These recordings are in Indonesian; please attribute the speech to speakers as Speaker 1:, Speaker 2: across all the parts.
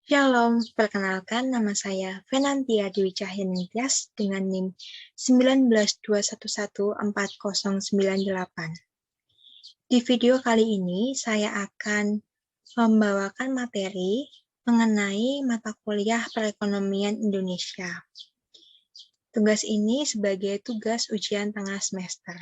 Speaker 1: Shalom, perkenalkan nama saya Fenantia Dwi Cahyaningtyas dengan NIM 192114098. Di video kali ini saya akan membawakan materi mengenai mata kuliah perekonomian Indonesia. Tugas ini sebagai tugas ujian tengah semester.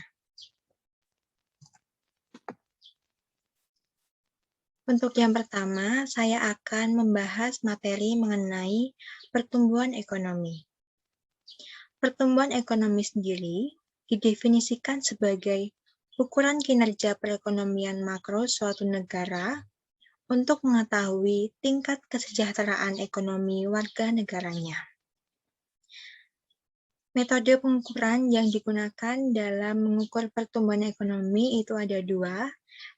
Speaker 1: Untuk yang pertama, saya akan membahas materi mengenai pertumbuhan ekonomi. Pertumbuhan ekonomi sendiri didefinisikan sebagai ukuran kinerja perekonomian makro suatu negara untuk mengetahui tingkat kesejahteraan ekonomi warga negaranya. Metode pengukuran yang digunakan dalam mengukur pertumbuhan ekonomi itu ada dua.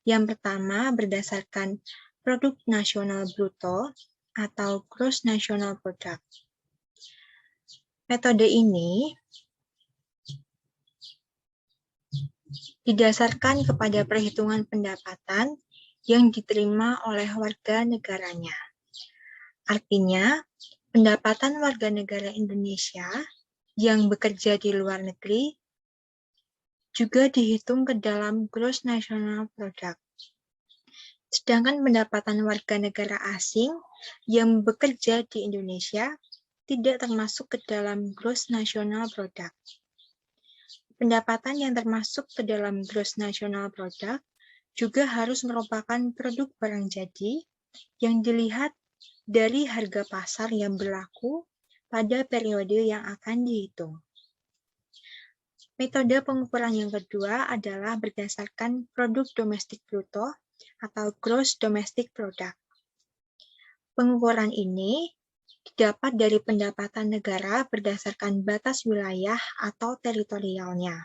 Speaker 1: Yang pertama berdasarkan produk nasional bruto atau gross national product. Metode ini didasarkan kepada perhitungan pendapatan yang diterima oleh warga negaranya. Artinya, pendapatan warga negara Indonesia yang bekerja di luar negeri juga dihitung ke dalam gross national product. Sedangkan pendapatan warga negara asing yang bekerja di Indonesia tidak termasuk ke dalam gross national product. Pendapatan yang termasuk ke dalam gross national product juga harus merupakan produk barang jadi yang dilihat dari harga pasar yang berlaku pada periode yang akan dihitung. Metode pengukuran yang kedua adalah berdasarkan produk domestik bruto atau gross domestic product. Pengukuran ini didapat dari pendapatan negara berdasarkan batas wilayah atau teritorialnya.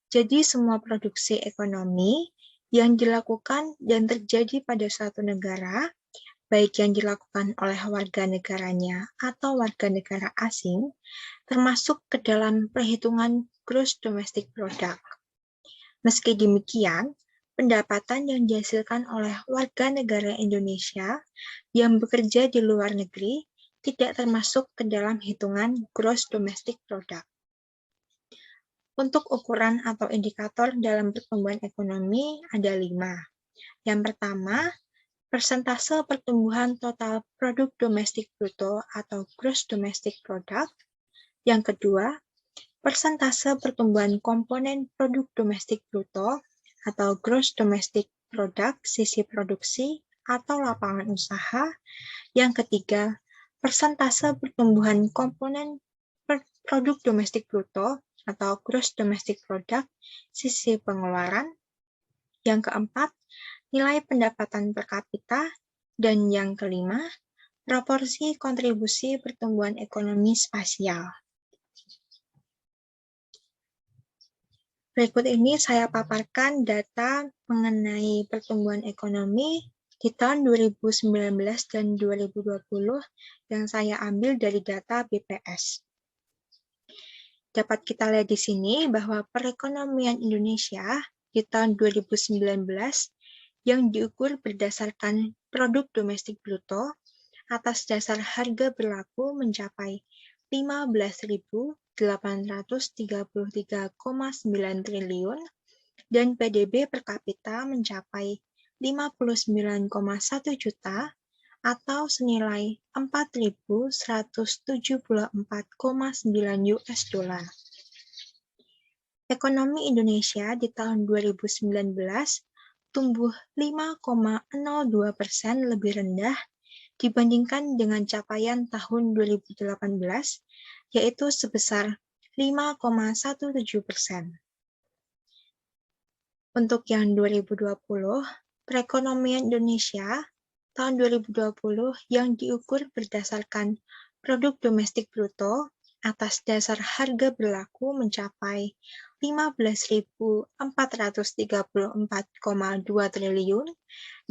Speaker 1: Jadi semua produksi ekonomi yang dilakukan dan terjadi pada suatu negara, baik yang dilakukan oleh warga negaranya atau warga negara asing, termasuk ke dalam perhitungan gross domestic product. Meski demikian, pendapatan yang dihasilkan oleh warga negara Indonesia yang bekerja di luar negeri tidak termasuk ke dalam hitungan gross domestic product. Untuk ukuran atau indikator dalam pertumbuhan ekonomi ada 5. Yang pertama, persentase pertumbuhan total produk domestik bruto atau gross domestic product. Yang kedua, persentase pertumbuhan komponen produk domestik bruto atau gross domestic product sisi produksi atau lapangan usaha. Yang ketiga, persentase pertumbuhan komponen produk domestik bruto atau gross domestic product sisi pengeluaran. Yang keempat, nilai pendapatan per kapita. Dan yang kelima, proporsi kontribusi pertumbuhan ekonomi spasial. Berikut ini saya paparkan data mengenai pertumbuhan ekonomi di tahun 2019 dan 2020 yang saya ambil dari data BPS. Dapat kita lihat di sini bahwa perekonomian Indonesia di tahun 2019 yang diukur berdasarkan produk domestik bruto atas dasar harga berlaku mencapai 15.833,9 triliun dan PDB per kapita mencapai 59,1 juta atau senilai 4.174,9 US dollar. Ekonomi Indonesia di tahun 2019 tumbuh 5,02% lebih rendah dibandingkan dengan capaian tahun 2018, yaitu sebesar 5,17%. Untuk yang 2020, perekonomian Indonesia tahun 2020 yang diukur berdasarkan produk domestik bruto atas dasar harga berlaku mencapai 15.434,2 triliun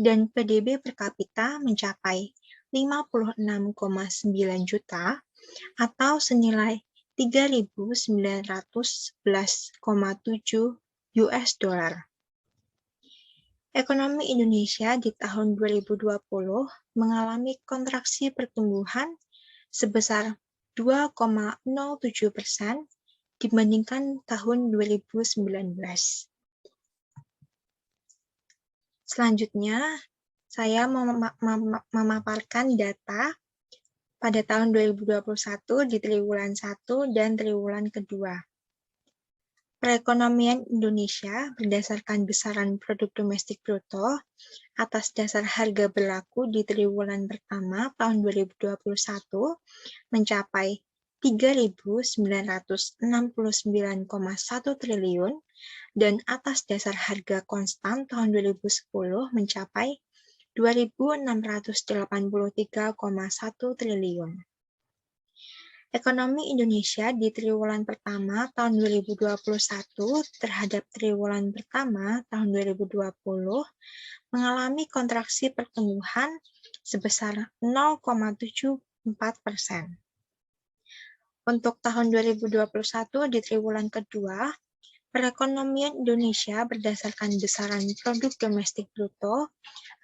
Speaker 1: dan PDB per kapita mencapai 56,9 juta atau senilai 3.911,7 US dollar. Ekonomi Indonesia di tahun 2020 mengalami kontraksi pertumbuhan sebesar 2,07% dibandingkan tahun 2019. Selanjutnya, saya memaparkan data pada tahun 2021 di triwulan 1 dan triwulan kedua. Perekonomian Indonesia berdasarkan besaran produk domestik bruto atas dasar harga berlaku di triwulan pertama tahun 2021 mencapai 3.969,1 triliun dan atas dasar harga konstan tahun 2010 mencapai 2.683,1 triliun. Ekonomi Indonesia di triwulan pertama tahun 2021 terhadap triwulan pertama tahun 2020 mengalami kontraksi pertumbuhan sebesar 0,74%. Untuk tahun 2021 di triwulan kedua, perekonomian Indonesia berdasarkan besaran produk domestik bruto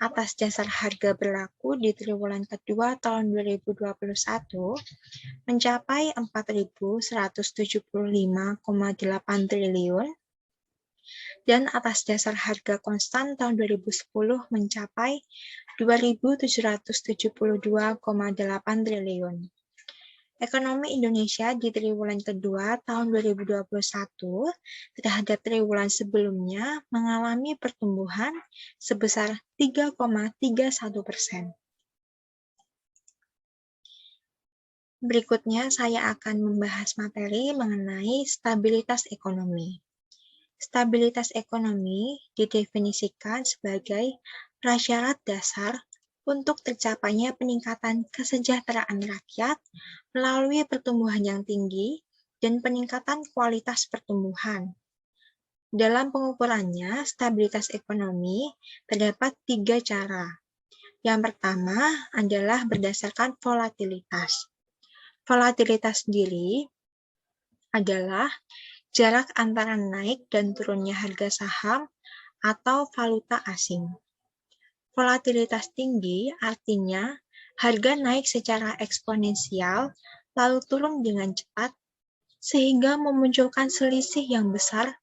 Speaker 1: atas dasar harga berlaku di triwulan kedua tahun 2021 mencapai 4.175,8 triliun dan atas dasar harga konstan tahun 2010 mencapai 2.772,8 triliun. Ekonomi Indonesia di triwulan kedua tahun 2021 terhadap triwulan sebelumnya mengalami pertumbuhan sebesar 3,31%. Berikutnya saya akan membahas materi mengenai stabilitas ekonomi. Stabilitas ekonomi didefinisikan sebagai prasyarat dasar untuk tercapainya peningkatan kesejahteraan rakyat melalui pertumbuhan yang tinggi dan peningkatan kualitas pertumbuhan. Dalam pengukurannya, stabilitas ekonomi terdapat 3 cara. Yang pertama adalah berdasarkan volatilitas. Volatilitas sendiri adalah jarak antara naik dan turunnya harga saham atau valuta asing. Volatilitas tinggi artinya harga naik secara eksponensial lalu turun dengan cepat sehingga memunculkan selisih yang besar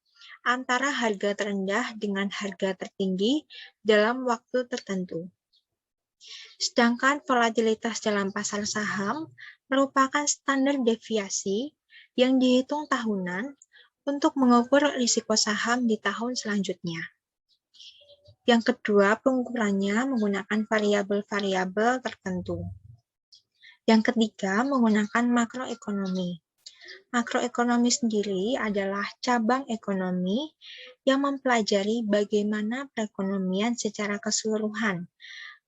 Speaker 1: antara harga terendah dengan harga tertinggi dalam waktu tertentu. Sedangkan volatilitas dalam pasar saham merupakan standar deviasi yang dihitung tahunan untuk mengukur risiko saham di tahun selanjutnya. Yang kedua, pengukurannya menggunakan variabel-variabel tertentu. Yang ketiga, menggunakan makroekonomi. Makroekonomi sendiri adalah cabang ekonomi yang mempelajari bagaimana perekonomian secara keseluruhan,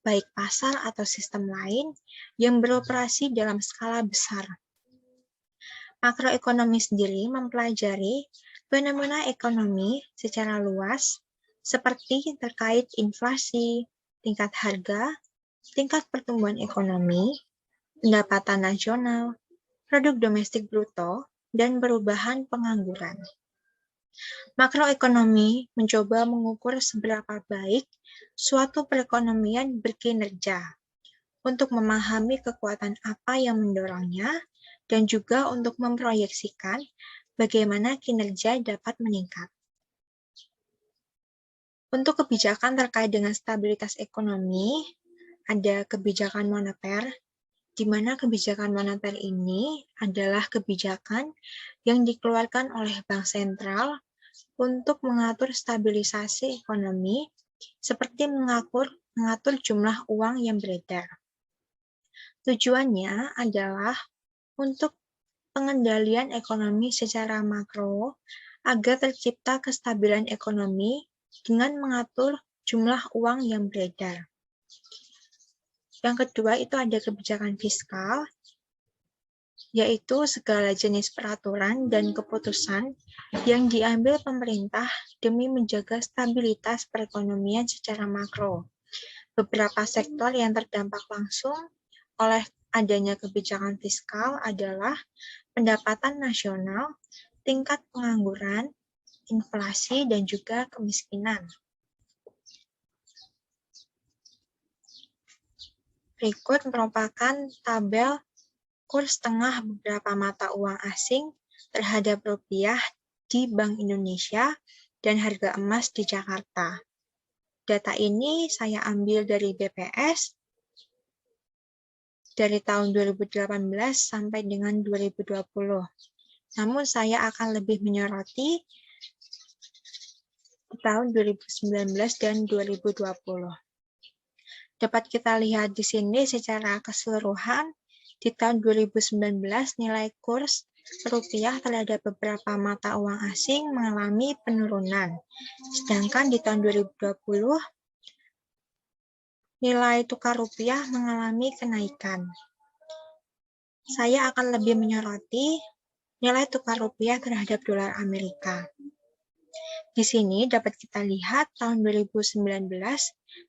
Speaker 1: baik pasar atau sistem lain yang beroperasi dalam skala besar. Makroekonomi sendiri mempelajari fenomena ekonomi secara luas, seperti terkait inflasi, tingkat harga, tingkat pertumbuhan ekonomi, pendapatan nasional, produk domestik bruto, dan perubahan pengangguran. Makroekonomi mencoba mengukur seberapa baik suatu perekonomian berkinerja untuk memahami kekuatan apa yang mendorongnya dan juga untuk memproyeksikan bagaimana kinerja dapat meningkat. Untuk kebijakan terkait dengan stabilitas ekonomi, ada kebijakan moneter, di mana kebijakan moneter ini adalah kebijakan yang dikeluarkan oleh Bank Sentral untuk mengatur stabilisasi ekonomi, seperti mengatur jumlah uang yang beredar. Tujuannya adalah untuk pengendalian ekonomi secara makro agar tercipta kestabilan ekonomi dengan mengatur jumlah uang yang beredar. Yang kedua itu ada kebijakan fiskal, yaitu segala jenis peraturan dan keputusan yang diambil pemerintah demi menjaga stabilitas perekonomian secara makro. Beberapa sektor yang terdampak langsung oleh adanya kebijakan fiskal adalah pendapatan nasional, tingkat pengangguran, inflasi, dan juga kemiskinan. Berikut merupakan tabel kurs tengah beberapa mata uang asing terhadap rupiah di Bank Indonesia dan harga emas di Jakarta. Data ini saya ambil dari BPS dari tahun 2018 sampai dengan 2020. Namun saya akan lebih menyoroti tahun 2019 dan 2020. Dapat kita lihat di sini secara keseluruhan, di tahun 2019 nilai kurs rupiah terhadap beberapa mata uang asing mengalami penurunan. Sedangkan di tahun 2020, nilai tukar rupiah mengalami kenaikan. Saya akan lebih menyoroti nilai tukar rupiah terhadap dolar Amerika. Di sini dapat kita lihat tahun 2019,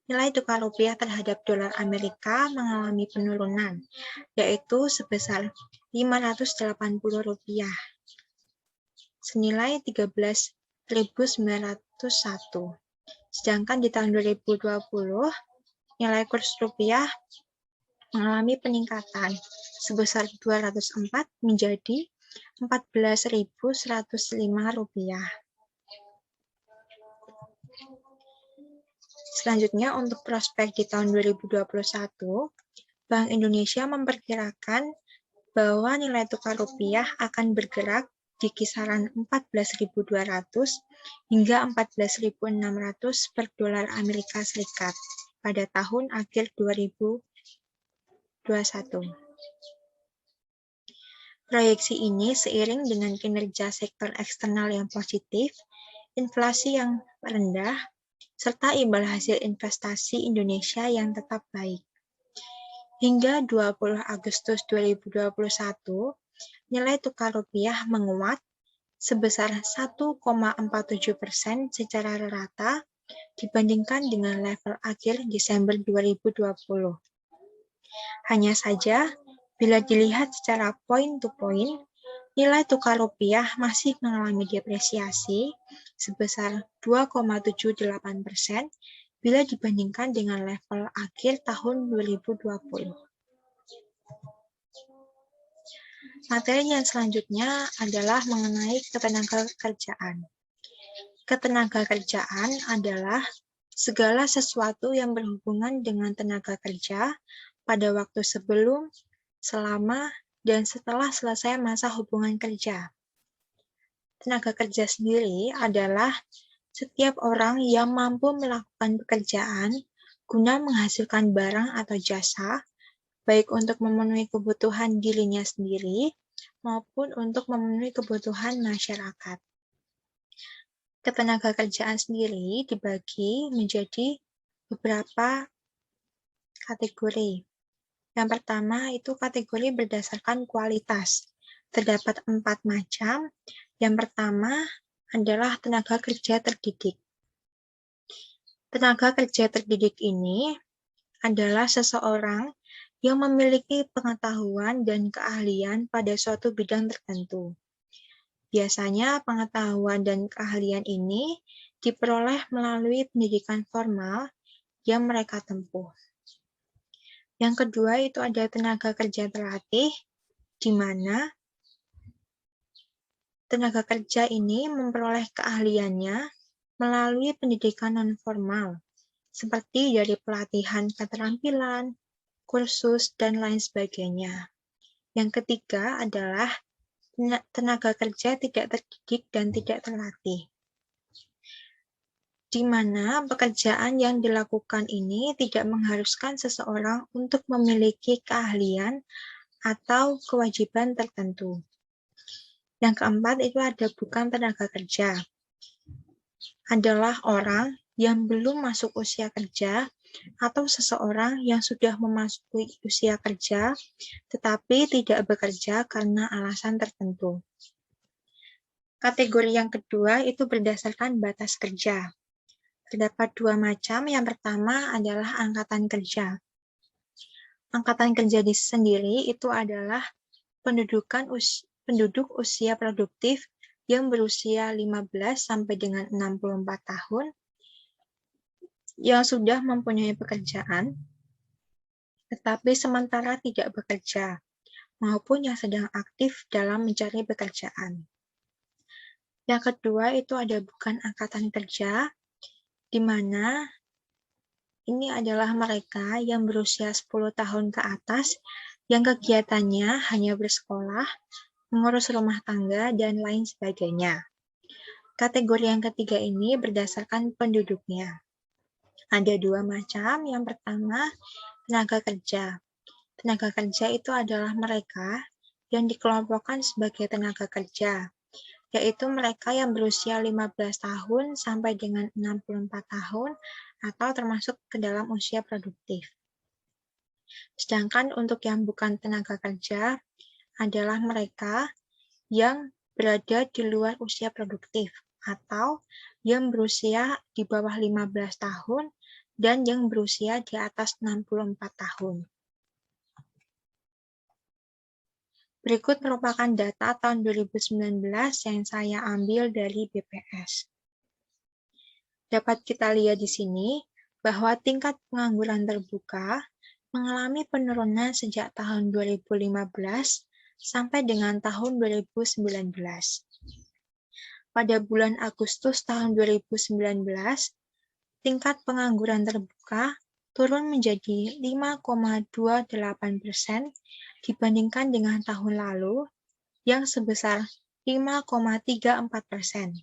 Speaker 1: nilai tukar rupiah terhadap dolar Amerika mengalami penurunan, yaitu sebesar 580 rupiah, senilai 13.901. Sedangkan di tahun 2020, nilai kurs rupiah mengalami peningkatan sebesar 204 menjadi 14.105 rupiah. Selanjutnya, untuk prospek di tahun 2021, Bank Indonesia memperkirakan bahwa nilai tukar rupiah akan bergerak di kisaran 14.200 hingga 14.600 per dolar Amerika Serikat pada tahun akhir 2021. Proyeksi ini seiring dengan kinerja sektor eksternal yang positif, inflasi yang rendah, serta imbal hasil investasi Indonesia yang tetap baik. Hingga 20 Agustus 2021, nilai tukar rupiah menguat sebesar 1,47% secara rata dibandingkan dengan level akhir Desember 2020. Hanya saja, bila dilihat secara point to point, nilai tukar rupiah masih mengalami depresiasi sebesar 2,78% bila dibandingkan dengan level akhir tahun 2020. Materi yang selanjutnya adalah mengenai ketenagakerjaan. Ketenagakerjaan adalah segala sesuatu yang berhubungan dengan tenaga kerja pada waktu sebelum, selama, dan setelah selesai masa hubungan kerja. Tenaga kerja sendiri adalah setiap orang yang mampu melakukan pekerjaan guna menghasilkan barang atau jasa, baik untuk memenuhi kebutuhan dirinya sendiri maupun untuk memenuhi kebutuhan masyarakat. Ketenaga kerjaan sendiri dibagi menjadi beberapa kategori. Yang pertama itu kategori berdasarkan kualitas. Terdapat 4 macam. Yang pertama adalah tenaga kerja terdidik. Tenaga kerja terdidik ini adalah seseorang yang memiliki pengetahuan dan keahlian pada suatu bidang tertentu. Biasanya pengetahuan dan keahlian ini diperoleh melalui pendidikan formal yang mereka tempuh. Yang kedua itu ada tenaga kerja terlatih, di mana tenaga kerja ini memperoleh keahliannya melalui pendidikan non-formal, seperti dari pelatihan keterampilan, kursus, dan lain sebagainya. Yang ketiga adalah tenaga kerja tidak terdidik dan tidak terlatih, di mana pekerjaan yang dilakukan ini tidak mengharuskan seseorang untuk memiliki keahlian atau kewajiban tertentu. Yang keempat itu ada bukan tenaga kerja, adalah orang yang belum masuk usia kerja atau seseorang yang sudah memasuki usia kerja tetapi tidak bekerja karena alasan tertentu. Kategori yang kedua itu berdasarkan batas kerja. Terdapat 2 macam. Yang pertama adalah angkatan kerja. Angkatan kerja sendiri itu adalah penduduk usia produktif yang berusia 15 sampai dengan 64 tahun yang sudah mempunyai pekerjaan, tetapi sementara tidak bekerja, maupun yang sedang aktif dalam mencari pekerjaan. Yang kedua itu ada bukan angkatan kerja, di mana ini adalah mereka yang berusia 10 tahun ke atas yang kegiatannya hanya bersekolah, mengurus rumah tangga, dan lain sebagainya. Kategori yang ketiga ini berdasarkan penduduknya. Ada dua macam. Yang pertama, tenaga kerja. Tenaga kerja itu adalah mereka yang dikelompokkan sebagai tenaga kerja, yaitu mereka yang berusia 15 tahun sampai dengan 64 tahun atau termasuk ke dalam usia produktif. Sedangkan untuk yang bukan tenaga kerja adalah mereka yang berada di luar usia produktif atau yang berusia di bawah 15 tahun dan yang berusia di atas 64 tahun. Berikut merupakan data tahun 2019 yang saya ambil dari BPS. Dapat kita lihat di sini bahwa tingkat pengangguran terbuka mengalami penurunan sejak tahun 2015 sampai dengan tahun 2019. Pada bulan Agustus tahun 2019, tingkat pengangguran terbuka turun menjadi 5,28% dibandingkan dengan tahun lalu yang sebesar 5,34%.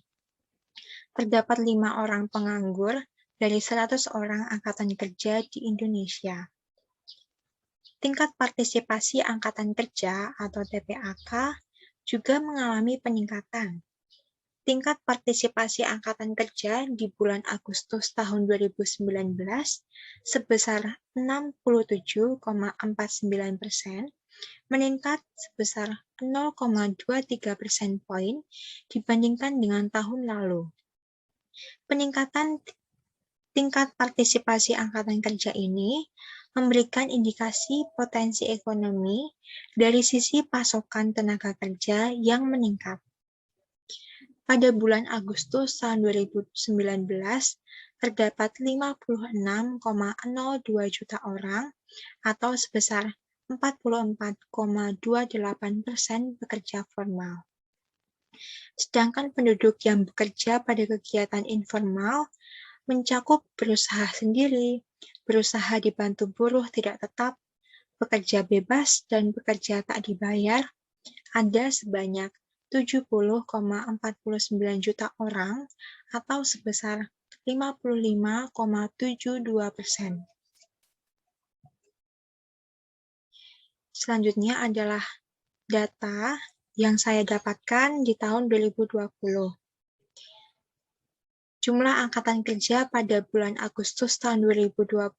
Speaker 1: Terdapat 5 orang penganggur dari 100 orang angkatan kerja di Indonesia. Tingkat partisipasi angkatan kerja atau TPAK juga mengalami peningkatan. Tingkat partisipasi angkatan kerja di bulan Agustus tahun 2019 sebesar 67,49%, meningkat sebesar 0,23 persen poin dibandingkan dengan tahun lalu. Peningkatan tingkat partisipasi angkatan kerja ini memberikan indikasi potensi ekonomi dari sisi pasokan tenaga kerja yang meningkat. Pada bulan Agustus tahun 2019, terdapat 56,02 juta orang atau sebesar 44,28% pekerja formal. Sedangkan penduduk yang bekerja pada kegiatan informal mencakup berusaha sendiri, berusaha dibantu buruh tidak tetap, pekerja bebas, dan pekerja tak dibayar, ada sebanyak 70,49 juta orang atau sebesar 55,72%. Selanjutnya adalah data yang saya dapatkan di tahun 2020. Jumlah angkatan kerja pada bulan Agustus tahun 2020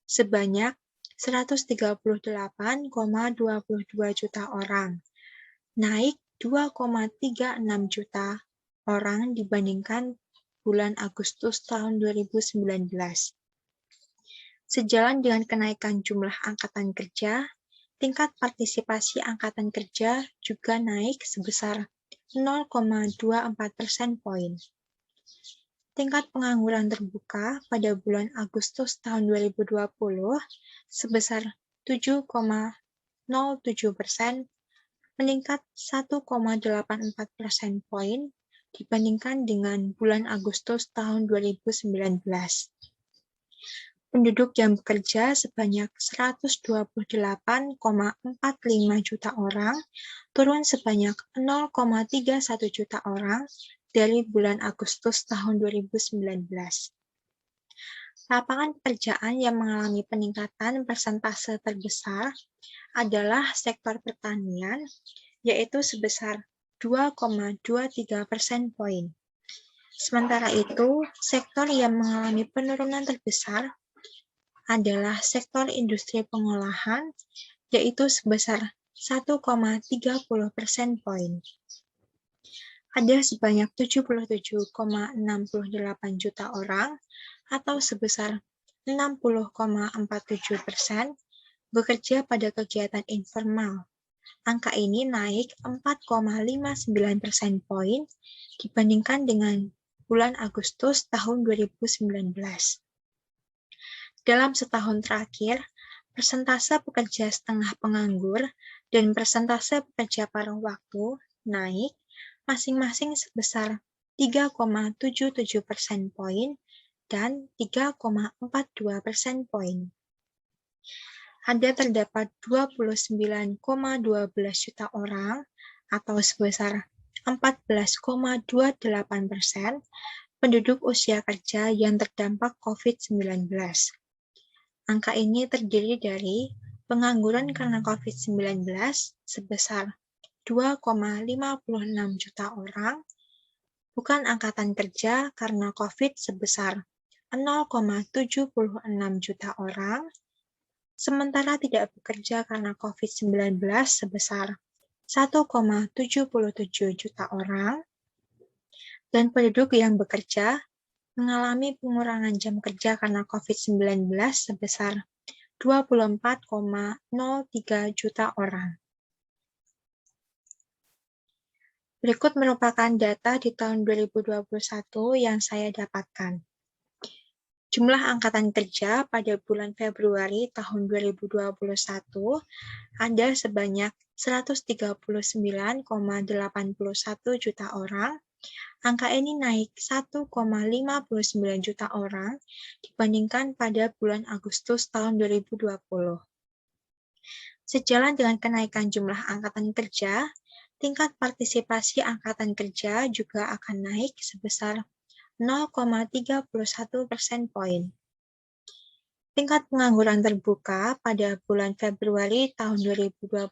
Speaker 1: sebanyak 138,22 juta orang, naik 2,36 juta orang dibandingkan bulan Agustus tahun 2019. Sejalan dengan kenaikan jumlah angkatan kerja, tingkat partisipasi angkatan kerja juga naik sebesar 0,24 persen poin. Tingkat pengangguran terbuka pada bulan Agustus tahun 2020 sebesar 7,07%, meningkat 1,84 persen poin dibandingkan dengan bulan Agustus tahun 2019. Penduduk yang bekerja sebanyak 128,45 juta orang, turun sebanyak 0,31 juta orang dari bulan Agustus tahun 2019. Lapangan pekerjaan yang mengalami peningkatan persentase terbesar adalah sektor pertanian, yaitu sebesar 2,23 persen poin. Sementara itu, sektor yang mengalami penurunan terbesar adalah sektor industri pengolahan, yaitu sebesar 1,30 persen poin. Ada sebanyak 77,68 juta orang atau sebesar 60,47% bekerja pada kegiatan informal. Angka ini naik 4,59 persen poin dibandingkan dengan bulan Agustus tahun 2019. Dalam setahun terakhir, persentase pekerja setengah penganggur dan persentase pekerja paruh waktu naik masing-masing sebesar 3,77 persen poin dan 3,42 persen poin. Ada terdapat 29,12 juta orang atau sebesar 14,28% penduduk usia kerja yang terdampak COVID-19. Angka ini terdiri dari pengangguran karena COVID-19 sebesar 2,56 juta orang, bukan angkatan kerja karena COVID sebesar 0,76 juta orang, sementara tidak bekerja karena COVID-19 sebesar 1,77 juta orang, dan penduduk yang bekerja mengalami pengurangan jam kerja karena COVID-19 sebesar 24,03 juta orang. Berikut merupakan data di tahun 2021 yang saya dapatkan. Jumlah angkatan kerja pada bulan Februari tahun 2021 ada sebanyak 139,81 juta orang. Angka ini naik 1,59 juta orang dibandingkan pada bulan Agustus tahun 2020. Sejalan dengan kenaikan jumlah angkatan kerja, tingkat partisipasi angkatan kerja juga akan naik sebesar 0,31 persen poin. Tingkat pengangguran terbuka pada bulan Februari tahun 2021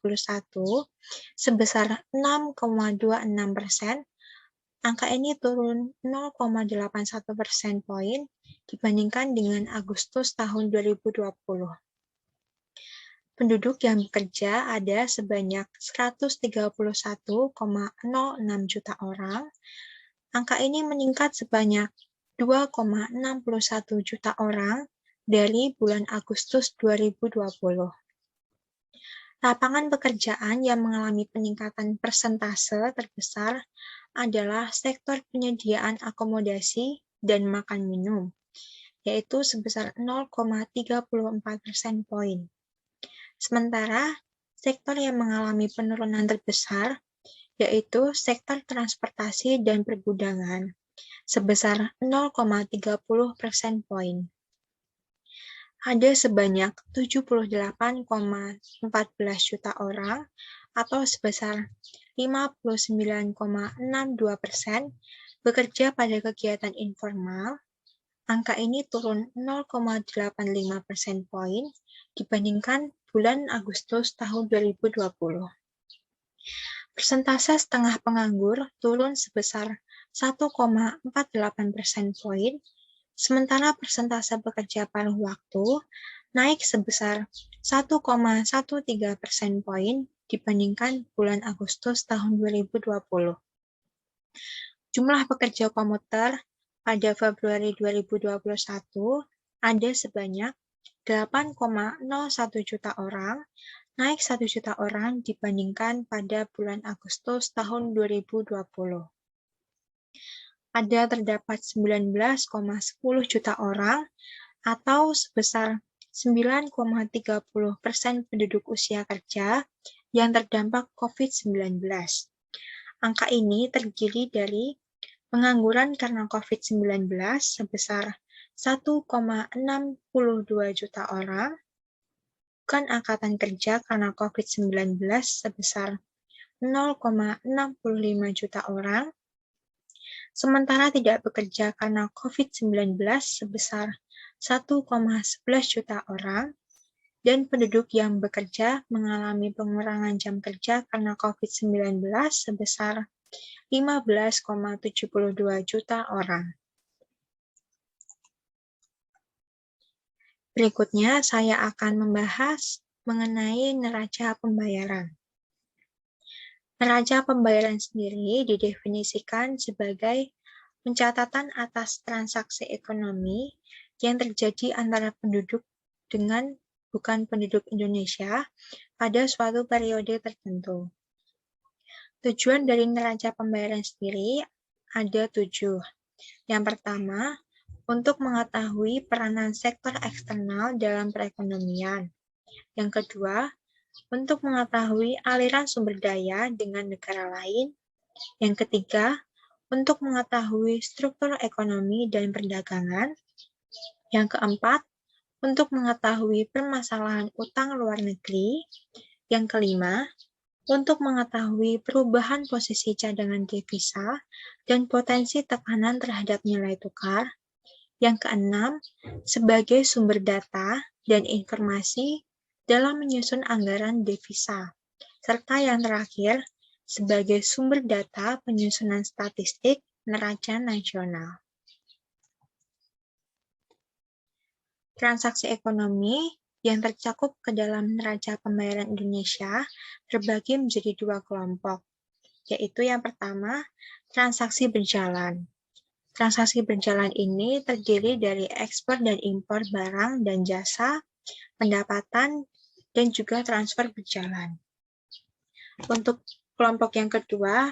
Speaker 1: sebesar 6,26%. Angka ini turun 0,81 persen poin dibandingkan dengan Agustus tahun 2020. Penduduk yang bekerja ada sebanyak 131,06 juta orang. Angka ini meningkat sebanyak 2,61 juta orang dari bulan Agustus 2020. Lapangan pekerjaan yang mengalami peningkatan persentase terbesar adalah sektor penyediaan akomodasi dan makan minum, yaitu sebesar 0,34 persen poin. Sementara, sektor yang mengalami penurunan terbesar yaitu sektor transportasi dan pergudangan, sebesar 0,30 persen poin. Ada sebanyak 78,14 juta orang atau sebesar 59,62% bekerja pada kegiatan informal. Angka ini turun 0,85 persen poin dibandingkan bulan Agustus tahun 2020. Persentase setengah penganggur turun sebesar 1,48 persen poin, sementara persentase pekerja paruh waktu naik sebesar 1,13 persen poin dibandingkan bulan Agustus tahun 2020. Jumlah pekerja komuter pada Februari 2021 ada sebanyak 8,01 juta orang, naik 1 juta orang dibandingkan pada bulan Agustus tahun 2020. Ada terdapat 19,10 juta orang atau sebesar 9,30% penduduk usia kerja yang terdampak COVID-19. Angka ini terdiri dari pengangguran karena COVID-19 sebesar 1,62 juta orang, bukan angkatan kerja karena COVID-19 sebesar 0,65 juta orang, sementara tidak bekerja karena COVID-19 sebesar 1,11 juta orang, dan penduduk yang bekerja mengalami pengurangan jam kerja karena COVID-19 sebesar 15,72 juta orang. Berikutnya, saya akan membahas mengenai neraca pembayaran. Neraca pembayaran sendiri didefinisikan sebagai pencatatan atas transaksi ekonomi yang terjadi antara penduduk dengan bukan penduduk Indonesia pada suatu periode tertentu. Tujuan dari neraca pembayaran sendiri ada 7. Yang pertama, untuk mengetahui peranan sektor eksternal dalam perekonomian. Yang kedua, untuk mengetahui aliran sumber daya dengan negara lain. Yang ketiga, untuk mengetahui struktur ekonomi dan perdagangan. Yang keempat, untuk mengetahui permasalahan utang luar negeri. Yang kelima, untuk mengetahui perubahan posisi cadangan devisa dan potensi tekanan terhadap nilai tukar. Yang keenam, sebagai sumber data dan informasi dalam menyusun anggaran devisa. Serta yang terakhir, sebagai sumber data penyusunan statistik neraca nasional. Transaksi ekonomi yang tercakup ke dalam neraca pembayaran Indonesia terbagi menjadi dua kelompok, yaitu yang pertama, transaksi berjalan. Transaksi berjalan ini terdiri dari ekspor dan impor barang dan jasa, pendapatan, dan juga transfer berjalan. Untuk kelompok yang kedua,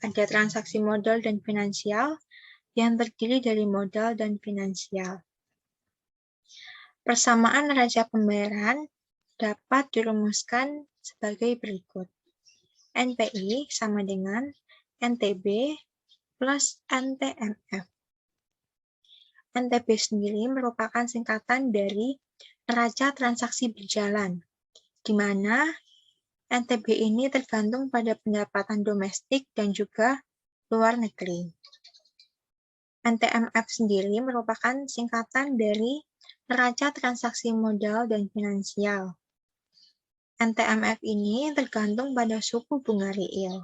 Speaker 1: ada transaksi modal dan finansial yang terdiri dari modal dan finansial. Persamaan neraca pembayaran dapat dirumuskan sebagai berikut. NPI sama dengan NTB plus NTMF. NTB sendiri merupakan singkatan dari neraca transaksi berjalan, di mana NTB ini tergantung pada pendapatan domestik dan juga luar negeri. NTMF sendiri merupakan singkatan dari neraca transaksi modal dan finansial. NTMF ini tergantung pada suku bunga riil.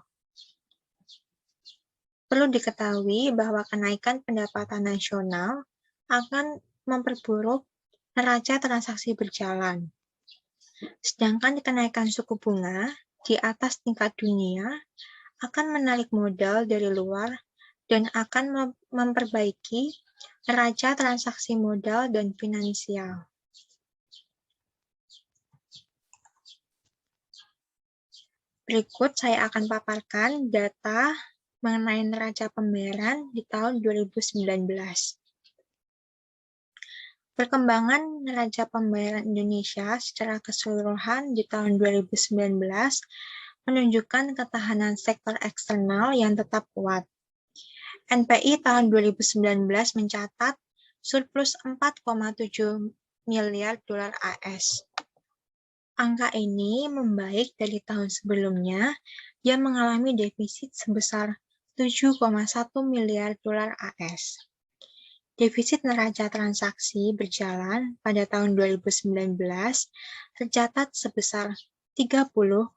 Speaker 1: Perlu diketahui bahwa kenaikan pendapatan nasional akan memperburuk neraca transaksi berjalan. Sedangkan kenaikan suku bunga di atas tingkat dunia akan menarik modal dari luar dan akan memperbaiki neraca transaksi modal dan finansial. Berikut saya akan paparkan data mengenai neraca pembayaran di tahun 2019. Perkembangan neraca pembayaran Indonesia secara keseluruhan di tahun 2019 menunjukkan ketahanan sektor eksternal yang tetap kuat. NPI tahun 2019 mencatat surplus 4,7 miliar dolar AS. Angka ini membaik dari tahun sebelumnya yang mengalami defisit sebesar 7,1 miliar dolar AS. Defisit neraca transaksi berjalan pada tahun 2019 tercatat sebesar 30,4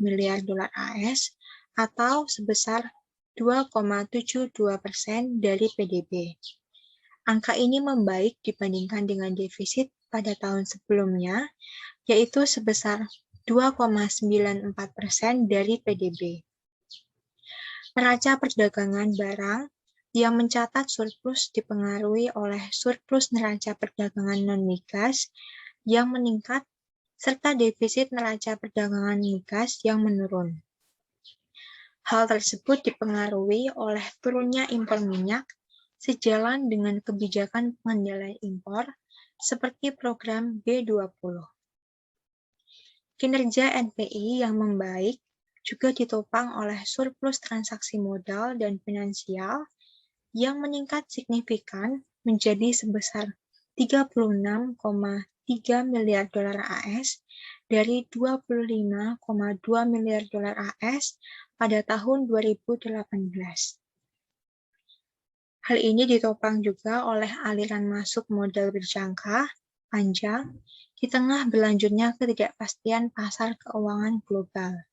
Speaker 1: miliar dolar AS atau sebesar 2,72% dari PDB. Angka ini membaik dibandingkan dengan defisit pada tahun sebelumnya, yaitu sebesar 2,94% dari PDB. Neraca perdagangan barang yang mencatat surplus dipengaruhi oleh surplus neraca perdagangan non-migas yang meningkat serta defisit neraca perdagangan migas yang menurun. Hal tersebut dipengaruhi oleh turunnya impor minyak sejalan dengan kebijakan pengendalian impor seperti program B20. Kinerja NPI yang membaik juga ditopang oleh surplus transaksi modal dan finansial yang meningkat signifikan menjadi sebesar 36,3 miliar dolar AS dari 25,2 miliar dolar AS pada tahun 2018. Hal ini ditopang juga oleh aliran masuk modal berjangka panjang di tengah berlanjutnya ketidakpastian pasar keuangan global.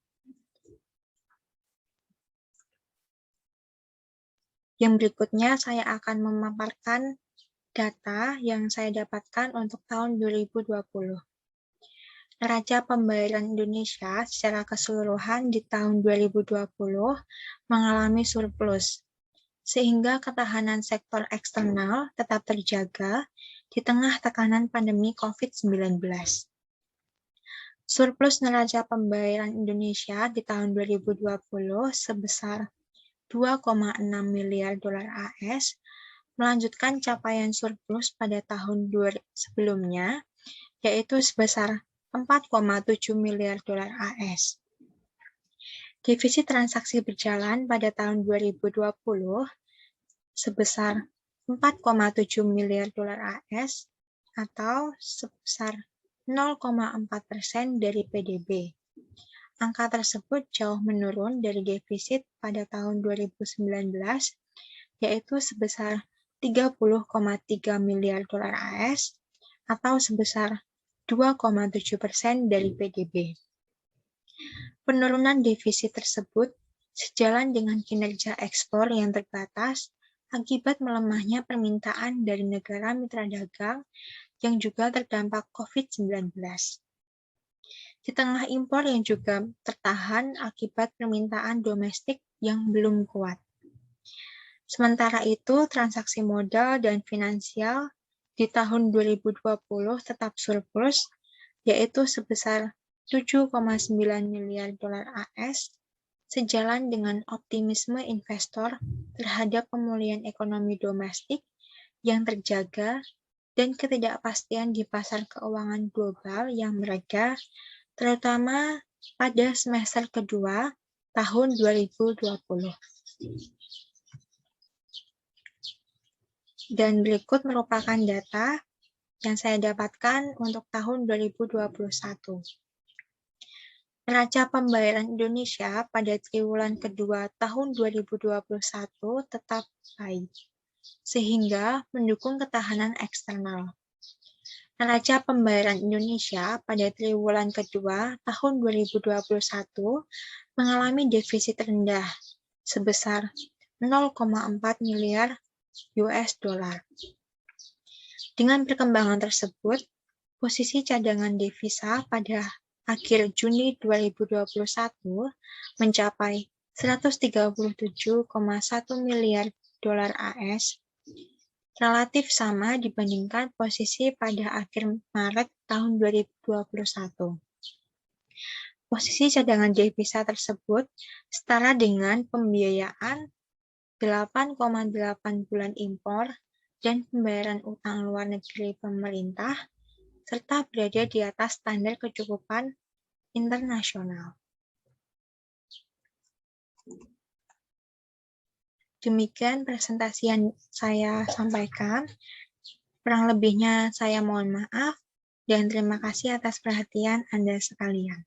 Speaker 1: Yang berikutnya saya akan memaparkan data yang saya dapatkan untuk tahun 2020. Neraca pembayaran Indonesia secara keseluruhan di tahun 2020 mengalami surplus, sehingga ketahanan sektor eksternal tetap terjaga di tengah tekanan pandemi COVID-19. Surplus neraca pembayaran Indonesia di tahun 2020 sebesar 2,6 miliar dolar AS, melanjutkan capaian surplus pada tahun sebelumnya, yaitu sebesar 4,7 miliar dolar AS. Defisit transaksi berjalan pada tahun 2020 sebesar 4,7 miliar dolar AS atau sebesar 0,4% dari PDB. Angka tersebut jauh menurun dari defisit pada tahun 2019, yaitu sebesar 30,3 miliar dolar AS atau sebesar 2,7% dari PDB. Penurunan defisit tersebut sejalan dengan kinerja ekspor yang terbatas akibat melemahnya permintaan dari negara mitra dagang yang juga terdampak COVID-19. Di tengah impor yang juga tertahan akibat permintaan domestik yang belum kuat. Sementara itu, transaksi modal dan finansial di tahun 2020 tetap surplus, yaitu sebesar 7,9 miliar dolar AS, sejalan dengan optimisme investor terhadap pemulihan ekonomi domestik yang terjaga dan ketidakpastian di pasar keuangan global yang mereda, terutama pada semester kedua tahun 2020. Dan berikut merupakan data yang saya dapatkan untuk tahun 2021. Neraca pembayaran Indonesia pada triwulan kedua tahun 2021 tetap baik, sehingga mendukung ketahanan eksternal. Neraca pembayaran Indonesia pada triwulan kedua tahun 2021 mengalami defisit rendah sebesar 0,4 miliar US dollar. Dengan perkembangan tersebut, posisi cadangan devisa pada akhir Juni 2021 mencapai 137,1 miliar dolar AS, relatif sama dibandingkan posisi pada akhir Maret tahun 2021. Posisi cadangan devisa tersebut setara dengan pembiayaan 8,8 bulan impor dan pembayaran utang luar negeri pemerintah, serta berada di atas standar kecukupan internasional. Demikian presentasi yang saya sampaikan. Kurang lebihnya saya mohon maaf dan terima kasih atas perhatian Anda sekalian.